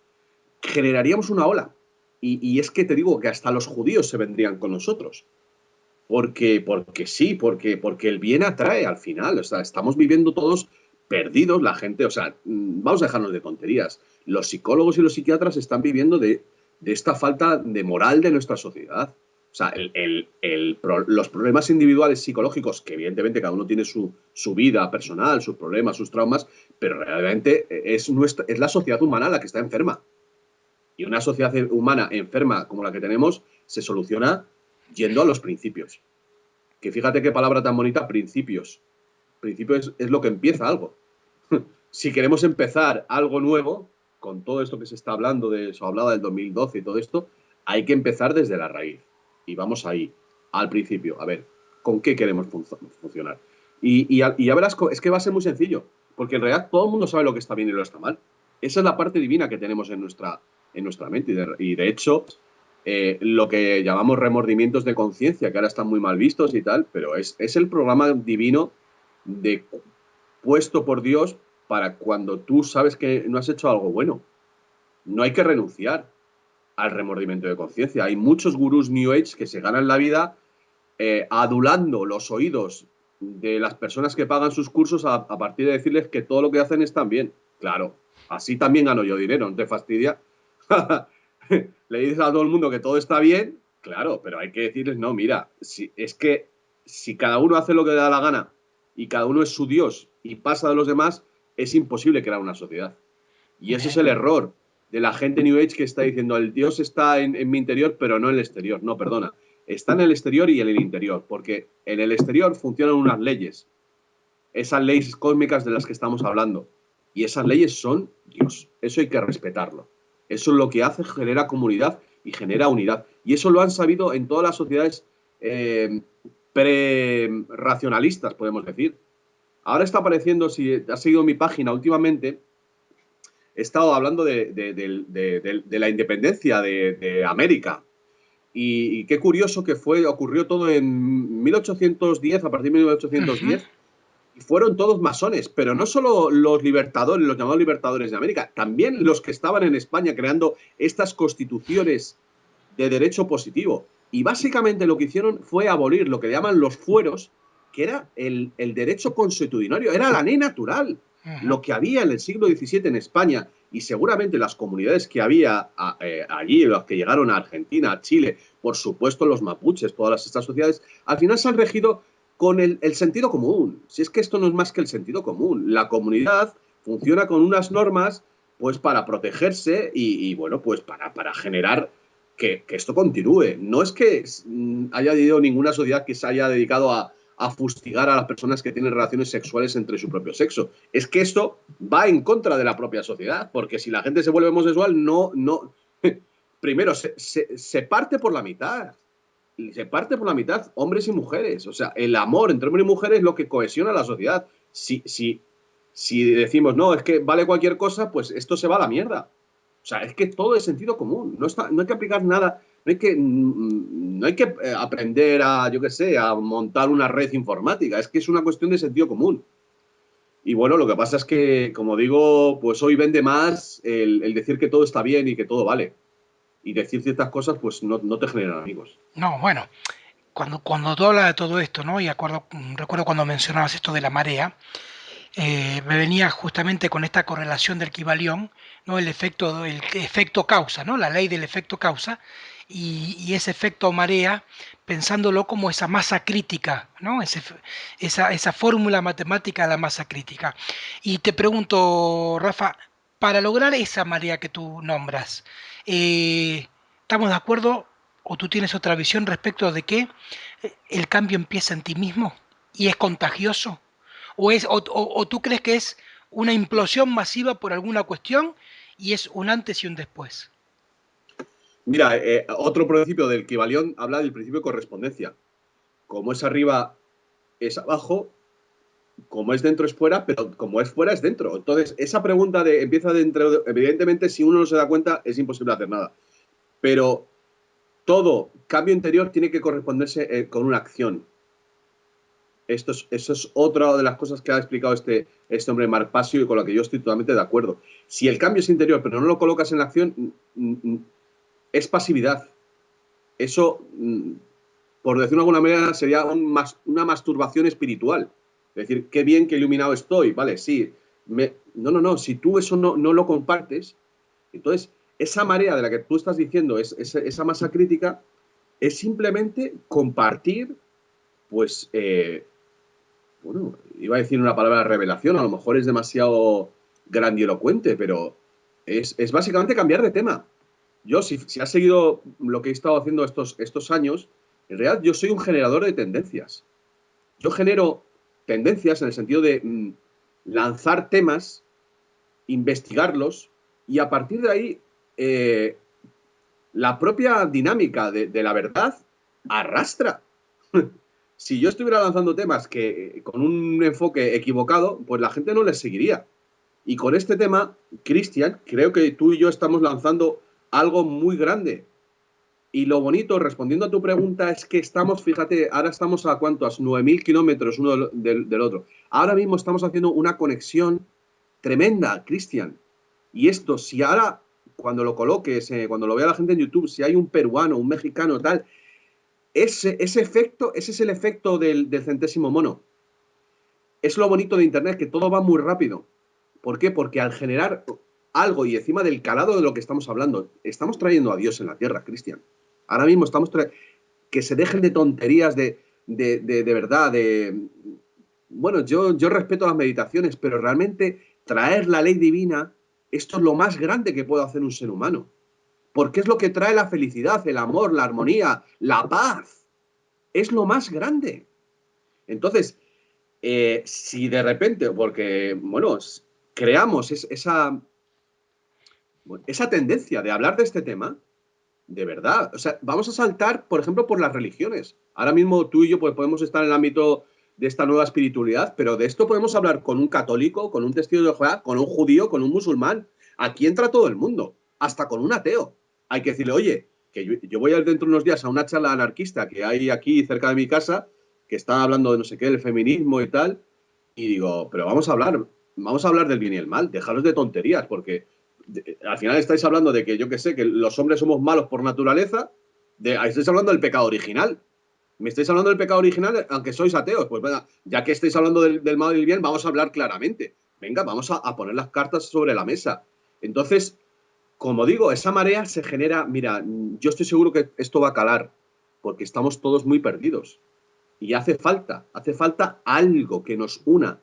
generaríamos una ola. Y es que te digo que hasta los judíos se vendrían con nosotros. Porque sí, porque el bien atrae al final. O sea, estamos viviendo todos perdidos, la gente, o sea, vamos a dejarnos de tonterías. Los psicólogos y los psiquiatras están viviendo de esta falta de moral de nuestra sociedad. O sea, los problemas individuales psicológicos, que evidentemente cada uno tiene su vida personal, sus problemas, sus traumas, pero realmente es la sociedad humana la que está enferma. Y una sociedad humana enferma como la que tenemos se soluciona yendo a los principios. Que fíjate qué palabra tan bonita, principios. Principio es lo que empieza algo. Si queremos empezar algo nuevo, con todo esto que se está hablando, de eso hablaba del 2012 y todo esto, hay que empezar desde la raíz. Y vamos ahí, al principio, a ver, ¿con qué queremos funcionar? Y ya verás, es que va a ser muy sencillo, porque en realidad todo el mundo sabe lo que está bien y lo que está mal. Esa es la parte divina que tenemos en nuestra mente. Y de hecho, lo que llamamos remordimientos de conciencia, que ahora están muy mal vistos y tal, pero es el programa divino de, puesto por Dios para cuando tú sabes que no has hecho algo bueno. No hay que renunciar. al remordimiento de conciencia. Hay muchos gurús New Age que se ganan la vida adulando los oídos de las personas que pagan sus cursos a partir de decirles que todo lo que hacen está bien. Claro, así también gano yo dinero, ¿no te fastidia? Le dices a todo el mundo que todo está bien, claro, pero hay que decirles, no, mira, es que si cada uno hace lo que le da la gana y cada uno es su Dios y pasa de los demás, es imposible crear una sociedad. Y ese es Bien. el error de la gente New Age que está diciendo, el Dios está en mi interior, pero no en el exterior. No, perdona. Está en el exterior y en el interior, porque en el exterior funcionan unas leyes, esas leyes cósmicas de las que estamos hablando. Y esas leyes son Dios. Eso hay que respetarlo. Eso es lo que hace, genera comunidad y genera unidad. Y eso lo han sabido en todas las sociedades pre-racionalistas, podemos decir. Ahora está apareciendo, si has seguido mi página últimamente, he estado hablando de la independencia de América. Y qué curioso que ocurrió todo en 1810, a partir de Ujú. 1810, y fueron todos masones, pero no solo los libertadores, los llamados libertadores de América, también los que estaban en España creando estas constituciones de derecho positivo. Y básicamente lo que hicieron fue abolir lo que llaman los fueros, que era el derecho consuetudinario, era la ley natural, Ujú. lo que había en el siglo XVII en España y seguramente las comunidades que había allí, los que llegaron a Argentina, a Chile, por supuesto los mapuches, todas estas sociedades, al final se han regido con el sentido común. Si es que esto no es más que el sentido común. La comunidad funciona con unas normas pues para protegerse y bueno, pues para generar que esto continúe. No es que haya habido ninguna sociedad que se haya dedicado a fustigar a las personas que tienen relaciones sexuales entre su propio sexo. Es que esto va en contra de la propia sociedad, porque si la gente se vuelve homosexual, no. Primero, se parte por la mitad. Y se parte por la mitad hombres y mujeres. O sea, el amor entre hombres y mujeres es lo que cohesiona la sociedad. Si decimos, no, es que vale cualquier cosa, pues esto se va a la mierda. O sea, es que todo es sentido común. No hay que aplicar nada. No hay que aprender a, yo qué sé, a montar una red informática. Es que es una cuestión de sentido común. Y bueno, lo que pasa es que, como digo, pues hoy vende más el decir que todo está bien y que todo vale. Y decir ciertas cosas, pues no te generan amigos. No, bueno, cuando tú hablas de todo esto, ¿no? Y recuerdo cuando mencionabas esto de la marea, me venía justamente con esta correlación del Kybalión, ¿no? El efecto causa, ¿no? La ley del efecto causa y ese efecto marea, pensándolo como esa masa crítica, ¿no? Esa fórmula matemática de la masa crítica. Y te pregunto, Rafa, para lograr esa marea que tú nombras, ¿estamos de acuerdo o tú tienes otra visión respecto de que el cambio empieza en ti mismo y es contagioso? ¿O tú crees que es una implosión masiva por alguna cuestión y es un antes y un después? Mira, otro principio del Kybalión habla del principio de correspondencia. Como es arriba, es abajo, como es dentro, es fuera, pero como es fuera, es dentro. Entonces, esa pregunta empieza dentro, evidentemente, si uno no se da cuenta, es imposible hacer nada. Pero todo cambio interior tiene que corresponderse con una acción. Eso es otra de las cosas que ha explicado este hombre Mark Passio y con lo que yo estoy totalmente de acuerdo. Si el cambio es interior, pero no lo colocas en la acción, es pasividad. Eso, por decirlo de alguna manera, sería una masturbación espiritual. Es decir, qué bien que iluminado estoy, vale, sí. No, si tú eso no lo compartes, entonces esa marea de la que tú estás diciendo, esa masa crítica, es simplemente compartir, pues, bueno, iba a decir una palabra revelación, a lo mejor es demasiado grandilocuente, pero es básicamente cambiar de tema. Yo, si has seguido lo que he estado haciendo estos años, en realidad yo soy un generador de tendencias. Yo genero tendencias en el sentido de lanzar temas, investigarlos y a partir de ahí la propia dinámica de la verdad arrastra. Si yo estuviera lanzando temas que con un enfoque equivocado, pues la gente no les seguiría. Y con este tema, Cristian, creo que tú y yo estamos lanzando algo muy grande. Y lo bonito, respondiendo a tu pregunta, es que estamos, fíjate, ahora estamos a cuántos, 9.000 kilómetros uno del otro. Ahora mismo estamos haciendo una conexión tremenda, Cristian. Y esto, si ahora cuando lo coloques, cuando lo vea la gente en YouTube, si hay un peruano, un mexicano, tal, ese efecto, ese es el efecto del centésimo mono. Es lo bonito de Internet, que todo va muy rápido. ¿Por qué? Porque al generar algo y encima del calado de lo que estamos hablando, estamos trayendo a Dios en la tierra, Cristian. Ahora mismo estamos que se dejen de tonterías de verdad, bueno, yo respeto las meditaciones, pero realmente traer la ley divina, esto es lo más grande que puede hacer un ser humano. Porque es lo que trae la felicidad, el amor, la armonía, la paz. Es lo más grande. Entonces, si de repente, porque, bueno, creamos esa tendencia de hablar de este tema, de verdad, o sea, vamos a saltar, por ejemplo, por las religiones. Ahora mismo tú y yo pues, podemos estar en el ámbito de esta nueva espiritualidad, pero de esto podemos hablar con un católico, con un testigo de Jehová, con un judío, con un musulmán. Aquí entra todo el mundo, hasta con un ateo. Hay que decirle, oye, que yo voy a ir dentro de unos días a una charla anarquista que hay aquí cerca de mi casa, que está hablando de no sé qué, del feminismo y tal, y digo, pero vamos a hablar del bien y el mal, dejaros de tonterías, porque al final estáis hablando de que, yo que sé, que los hombres somos malos por naturaleza, ahí estáis hablando del pecado original. Me estáis hablando del pecado original, aunque sois ateos. Pues venga, ya que estáis hablando del mal y del bien, vamos a hablar claramente. Venga, vamos a poner las cartas sobre la mesa. Entonces, como digo, esa marea se genera. Mira, yo estoy seguro que esto va a calar, porque estamos todos muy perdidos. Y hace falta algo que nos una.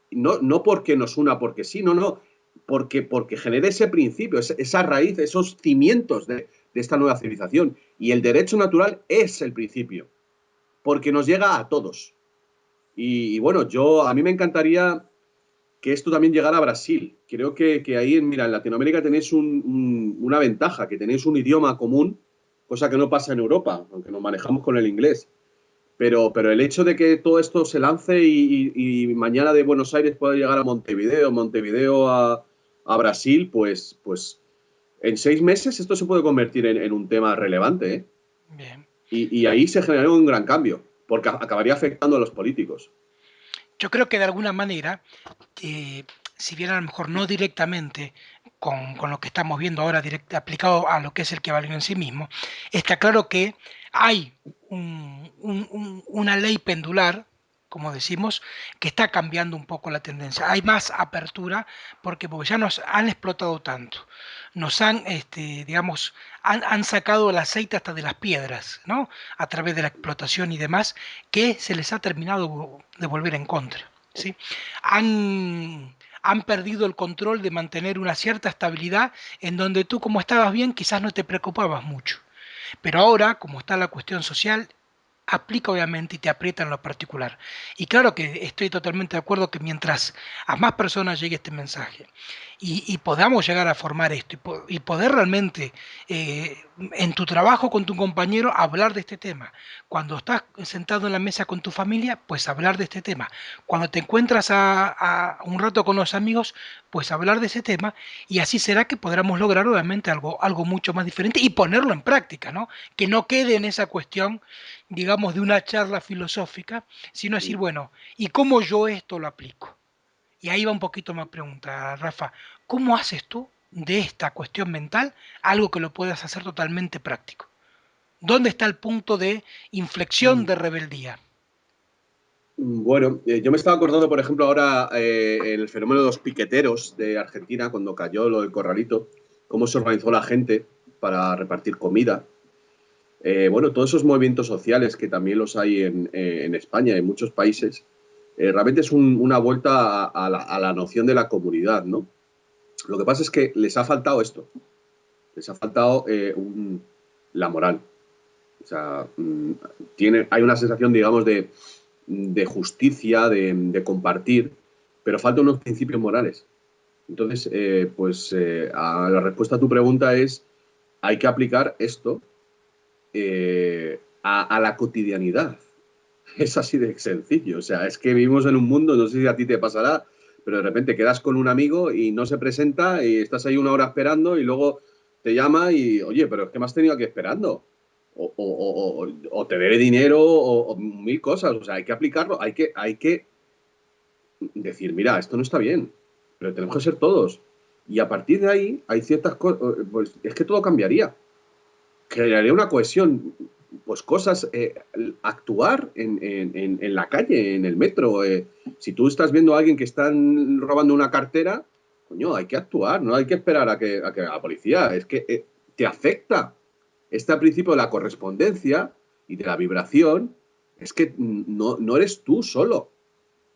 No porque nos una porque sí, no, porque genere ese principio, esa raíz, esos cimientos de esta nueva civilización. Y el derecho natural es el principio, porque nos llega a todos. Y bueno, a mí me encantaría que esto también llegara a Brasil. Creo que ahí, mira, en Latinoamérica tenéis una ventaja, que tenéis un idioma común, cosa que no pasa en Europa, aunque nos manejamos con el inglés. Pero el hecho de que todo esto se lance y mañana de Buenos Aires pueda llegar a Montevideo, Montevideo a Brasil, pues en 6 meses esto se puede convertir en un tema relevante, ¿eh? Bien. Y ahí se generaría un gran cambio, porque acabaría afectando a los políticos. Yo creo que de alguna manera, si bien a lo mejor no directamente con lo que estamos viendo ahora aplicado a lo que es el que valió en sí mismo, está claro que hay una ley pendular, como decimos, que está cambiando un poco la tendencia. Hay más apertura porque ya nos han explotado tanto, nos han, digamos, han sacado el aceite hasta de las piedras, ¿no? A través de la explotación y demás, que se les ha terminado de volver en contra. ¿Sí? Han perdido el control de mantener una cierta estabilidad en donde tú como estabas bien quizás no te preocupabas mucho. Pero ahora, como está la cuestión social, aplica obviamente y te aprieta en lo particular. Y claro que estoy totalmente de acuerdo que mientras a más personas llegue este mensaje y podamos llegar a formar esto y poder realmente en tu trabajo con tu compañero hablar de este tema, cuando estás sentado en la mesa con tu familia, pues hablar de este tema, cuando te encuentras a un rato con los amigos, pues hablar de ese tema y así será que podremos lograr obviamente algo mucho más diferente y ponerlo en práctica, ¿no? Que no quede en esa cuestión digamos, de una charla filosófica, sino decir, bueno, ¿y cómo yo esto lo aplico? Y ahí va un poquito más pregunta, Rafa, ¿cómo haces tú de esta cuestión mental algo que lo puedas hacer totalmente práctico? ¿Dónde está el punto de inflexión de rebeldía? Bueno, yo me estaba acordando, por ejemplo, ahora el fenómeno de los piqueteros de Argentina, cuando cayó lo del corralito, cómo se organizó la gente para repartir comida. Bueno, todos esos movimientos sociales que también los hay en España, en muchos países, realmente es una vuelta a la noción de la comunidad, ¿no? Lo que pasa es que les ha faltado esto, les ha faltado la moral. O sea, hay una sensación, digamos, de justicia, de compartir, pero faltan unos principios morales. Entonces, a la respuesta a tu pregunta es, hay que aplicar esto a la cotidianidad. Es así de sencillo. O sea, es que vivimos en un mundo, no sé si a ti te pasará, pero de repente quedas con un amigo y no se presenta y estás ahí una hora esperando y luego te llama y, oye, pero es que me has tenido aquí esperando. O te debe dinero o mil cosas. O sea, hay que aplicarlo, hay que decir, mira, esto no está bien, pero tenemos que ser todos. Y a partir de ahí hay ciertas cosas, pues es que todo cambiaría. Crearía una cohesión, pues cosas, actuar en la calle, en el metro. Si tú estás viendo a alguien que están robando una cartera, coño, hay que actuar, no hay que esperar a que la policía, es que te afecta. Este principio de la correspondencia y de la vibración, es que no eres tú solo.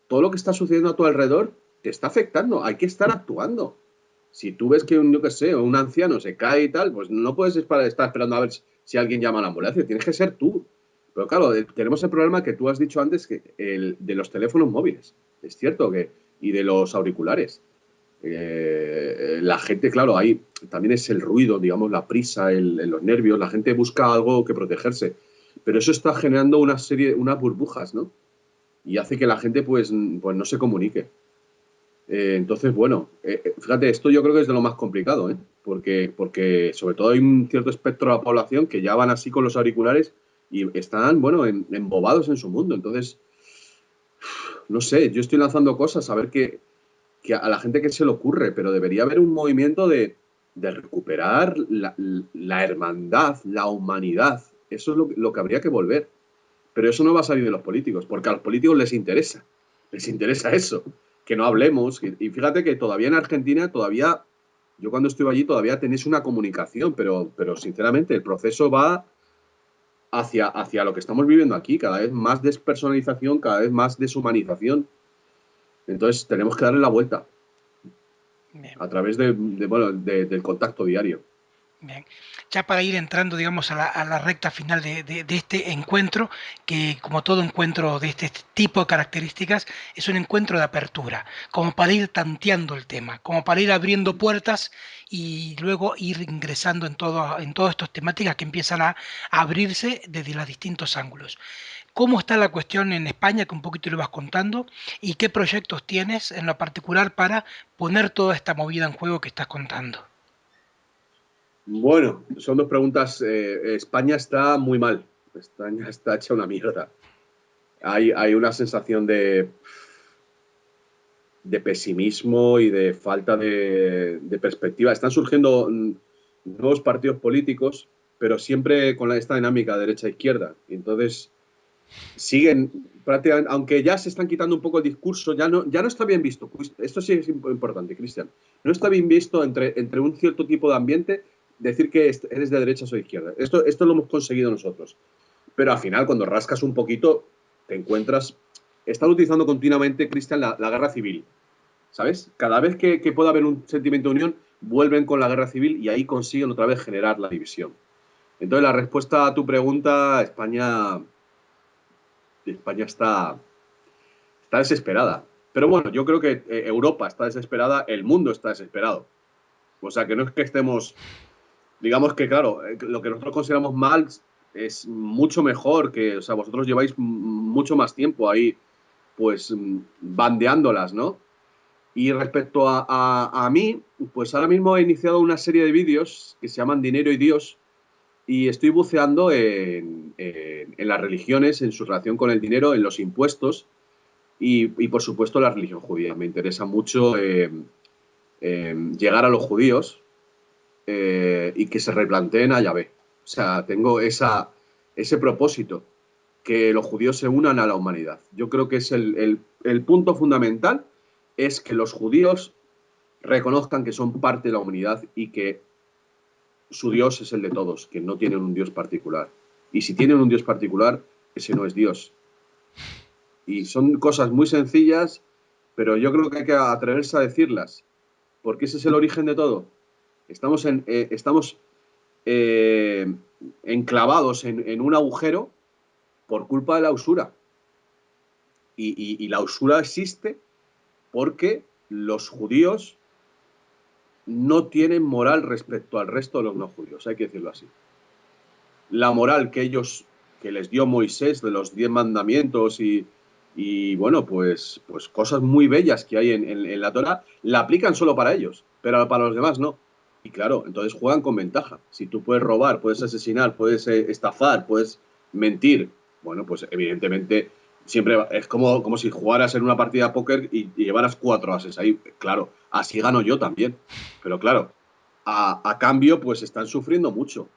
Todo lo que está sucediendo a tu alrededor te está afectando, hay que estar actuando. Si tú ves que, yo qué sé, un anciano se cae y tal, pues no puedes estar esperando a ver si alguien llama a la ambulancia, tienes que ser tú. Pero claro, tenemos el problema que tú has dicho antes, que de los teléfonos móviles, es cierto, y de los auriculares. La gente, claro, ahí también es el ruido, digamos, la prisa, los nervios, la gente busca algo que protegerse. Pero eso está generando unas burbujas, ¿no? Y hace que la gente pues no se comunique. Entonces, bueno, fíjate, esto yo creo que es de lo más complicado, ¿eh? Porque sobre todo hay un cierto espectro de la población que ya van así con los auriculares y están, bueno, embobados en su mundo. Entonces, no sé, yo estoy lanzando cosas a ver que a la gente que se le ocurre, pero debería haber un movimiento de recuperar la hermandad, la humanidad. Eso es lo que habría que volver. Pero eso no va a salir de los políticos, porque a los políticos les interesa eso, que no hablemos. Y fíjate que todavía en Argentina, yo cuando estuve allí todavía tenéis una comunicación, pero sinceramente el proceso va hacia lo que estamos viviendo aquí, cada vez más despersonalización, cada vez más deshumanización. Entonces tenemos que darle la vuelta Bien. a través del contacto diario. Bien, ya para ir entrando, digamos, a la recta final de este encuentro, que como todo encuentro de este tipo de características, es un encuentro de apertura, como para ir tanteando el tema, como para ir abriendo puertas y luego ir ingresando en todas estas temáticas que empiezan a abrirse desde los distintos ángulos. ¿Cómo está la cuestión en España, que un poquito lo vas contando, y qué proyectos tienes en lo particular para poner toda esta movida en juego que estás contando? Bueno, son dos preguntas. España está muy mal. España está hecha una mierda. Hay una sensación de pesimismo y de falta de perspectiva. Están surgiendo nuevos partidos políticos, pero siempre con esta dinámica derecha-izquierda. Entonces, siguen prácticamente, aunque ya se están quitando un poco el discurso, ya no está bien visto. Esto sí es importante, Cristian. No está bien visto entre un cierto tipo de ambiente decir que eres de derechas o de izquierda. Esto lo hemos conseguido nosotros. Pero al final, cuando rascas un poquito, te encuentras. Están utilizando continuamente, Cristian, la guerra civil. ¿Sabes? Cada vez que pueda haber un sentimiento de unión, vuelven con la guerra civil y ahí consiguen otra vez generar la división. Entonces, la respuesta a tu pregunta, España está desesperada. Pero bueno, yo creo que Europa está desesperada, el mundo está desesperado. O sea, que no es que estemos, digamos que claro, lo que nosotros consideramos mal es mucho mejor que, o sea, vosotros lleváis mucho más tiempo ahí, pues, bandeándolas, ¿no? Y respecto a mí, pues ahora mismo he iniciado una serie de vídeos que se llaman Dinero y Dios y estoy buceando en las religiones, en su relación con el dinero, en los impuestos y por supuesto la religión judía. Me interesa mucho llegar a los judíos y que se replanteen a Yahvé. O sea, tengo ese propósito, que los judíos se unan a la humanidad. Yo creo que es el punto fundamental, es que los judíos reconozcan que son parte de la humanidad y que su Dios es el de todos, que no tienen un Dios particular. Y si tienen un Dios particular, ese no es Dios. Y son cosas muy sencillas, pero yo creo que hay que atreverse a decirlas, porque ese es el origen de todo. Estamos eh, enclavados en un agujero por culpa de la usura. Y la usura existe porque los judíos no tienen moral respecto al resto de los no judíos, hay que decirlo así. La moral que les dio Moisés de los 10 mandamientos y bueno, pues cosas muy bellas que hay en la Torah, la aplican solo para ellos, pero para los demás no. Y claro, entonces juegan con ventaja. Si tú puedes robar, puedes asesinar, puedes estafar, puedes mentir, bueno, pues evidentemente siempre es como si jugaras en una partida de póker y llevaras 4 ases ahí. Claro, así gano yo también. Pero claro, a cambio, pues están sufriendo mucho.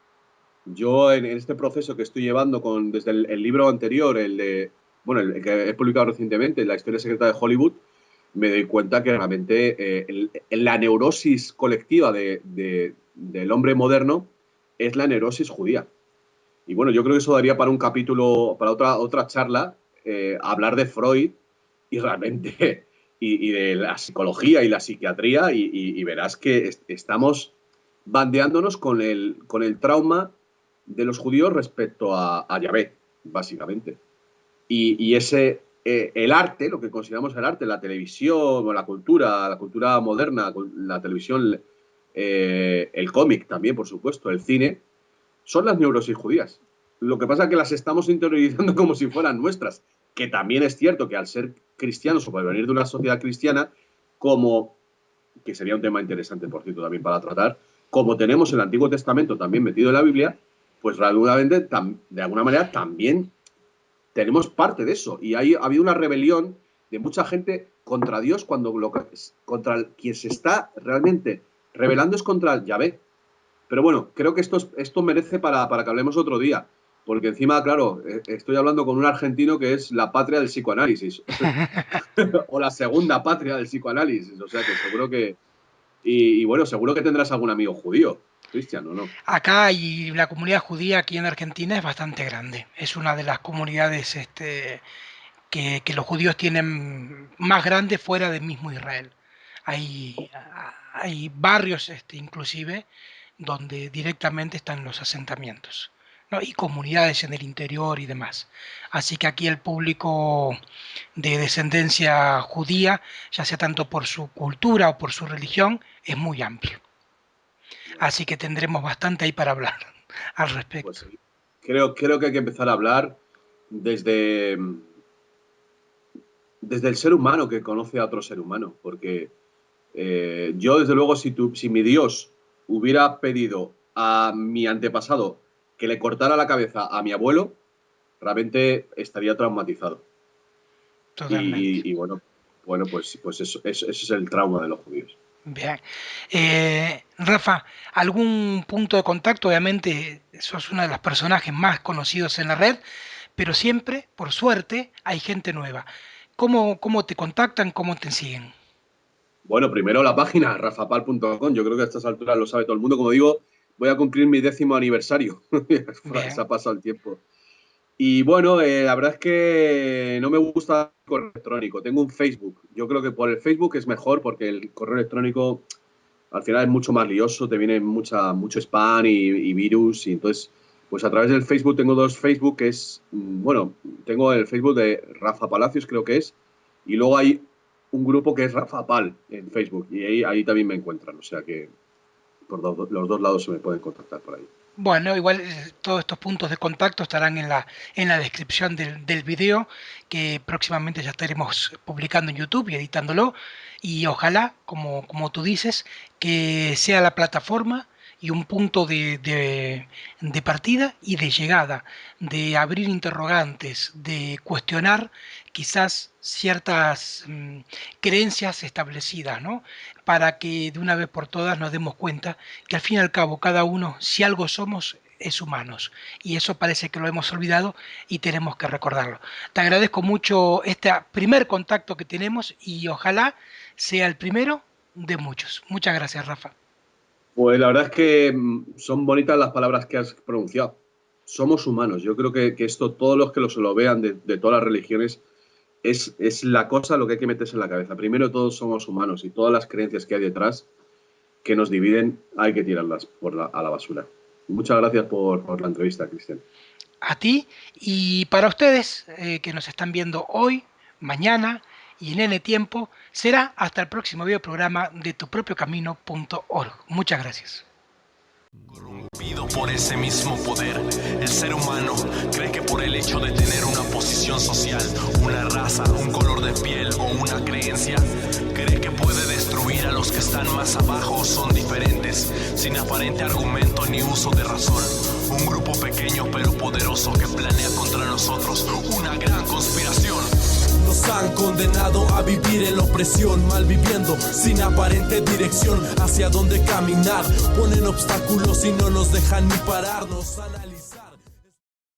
Yo en este proceso que estoy llevando desde el libro anterior, el que he publicado recientemente, La historia secreta de Hollywood, me doy cuenta que realmente la neurosis colectiva del hombre moderno es la neurosis judía. Y bueno, yo creo que eso daría para un capítulo, para otra charla, hablar de Freud y realmente, y de la psicología y la psiquiatría, y verás que estamos bandeándonos con el trauma de los judíos respecto a Yahvé, básicamente. Y el arte, lo que consideramos el arte, la televisión, o la cultura moderna, la televisión, el cómic también, por supuesto, el cine, son las neurosis judías. Lo que pasa es que las estamos interiorizando como si fueran nuestras, que también es cierto que al ser cristianos o por venir de una sociedad cristiana, que sería un tema interesante, por cierto, también para tratar, como tenemos el Antiguo Testamento también metido en la Biblia, pues realmente, de alguna manera, también tenemos parte de eso. Y ha habido una rebelión de mucha gente contra Dios contra quien se está realmente rebelando es contra Yahvé. Pero bueno, creo que esto merece para que hablemos otro día. Porque encima, claro, estoy hablando con un argentino que es la patria del psicoanálisis. O la segunda patria del psicoanálisis. O sea que seguro que... Y bueno, seguro que tendrás algún amigo judío, Cristian, ¿o no? Acá y la comunidad judía aquí en Argentina es bastante grande. Es una de las comunidades que los judíos tienen más grandes fuera del mismo Israel. Hay, hay barrios inclusive donde directamente están los asentamientos, ¿no? Y comunidades en el interior y demás. Así que aquí el público de descendencia judía, ya sea tanto por su cultura o por su religión, es muy amplio. Así que tendremos bastante ahí para hablar al Pues respecto. sí. Creo que hay que empezar a hablar desde, desde el ser humano que conoce a otro ser humano. Porque yo, desde luego, si mi Dios hubiera pedido a mi antepasado que le cortara la cabeza a mi abuelo, realmente estaría traumatizado. Totalmente. Y bueno, pues eso es el trauma de los judíos. Bien. Rafa, ¿algún punto de contacto? Obviamente sos uno de los personajes más conocidos en la red, pero siempre, por suerte, hay gente nueva. ¿Cómo te contactan? ¿Cómo te siguen? Bueno, primero la página, rafapal.com. Yo creo que a estas alturas lo sabe todo el mundo. Como digo, voy a cumplir mi 10º aniversario. Se Bien. ha pasado el tiempo. Y bueno, la verdad es que no me gusta el correo electrónico. Tengo un Facebook. Yo creo que por el Facebook es mejor porque el correo electrónico al final es mucho más lioso, te viene mucho spam y virus. Y entonces, pues a través del Facebook tengo 2 Facebook, que es, bueno, tengo el Facebook de Rafa Palacios, creo que es, y luego hay un grupo que es Rafa Pal en Facebook, y ahí también me encuentran. O sea que por los 2 lados se me pueden contactar por ahí. Bueno, igual todos estos puntos de contacto estarán en la descripción del video que próximamente ya estaremos publicando en YouTube y editándolo. Y ojalá, como tú dices, que sea la plataforma y un punto de partida y de llegada, de abrir interrogantes, de cuestionar quizás ciertas creencias establecidas, ¿no? Para que de una vez por todas nos demos cuenta que al fin y al cabo cada uno, si algo somos, es humanos. Y eso parece que lo hemos olvidado y tenemos que recordarlo. Te agradezco mucho este primer contacto que tenemos y ojalá sea el primero de muchos. Muchas gracias, Rafa. Pues la verdad es que son bonitas las palabras que has pronunciado. Somos humanos. Yo creo que esto, todos los que lo vean de todas las religiones, es la cosa lo que hay que meterse en la cabeza. Primero, todos somos humanos y todas las creencias que hay detrás que nos dividen hay que tirarlas a la basura. Muchas gracias por la entrevista, Cristian. A ti y para ustedes que nos están viendo hoy, mañana y en N tiempo, será hasta el próximo video programa de tupropiocamino.org. Muchas gracias. Corrompido por ese mismo poder, el ser humano cree que por el hecho de tener una posición social, una raza, un color de piel o una creencia, cree que puede destruir Subir a los que están más abajo son diferentes, sin aparente argumento ni uso de razón. Un grupo pequeño pero poderoso que planea contra nosotros una gran conspiración. Nos han condenado a vivir en la opresión, malviviendo sin aparente dirección hacia dónde caminar. Ponen obstáculos y no nos dejan ni pararnos.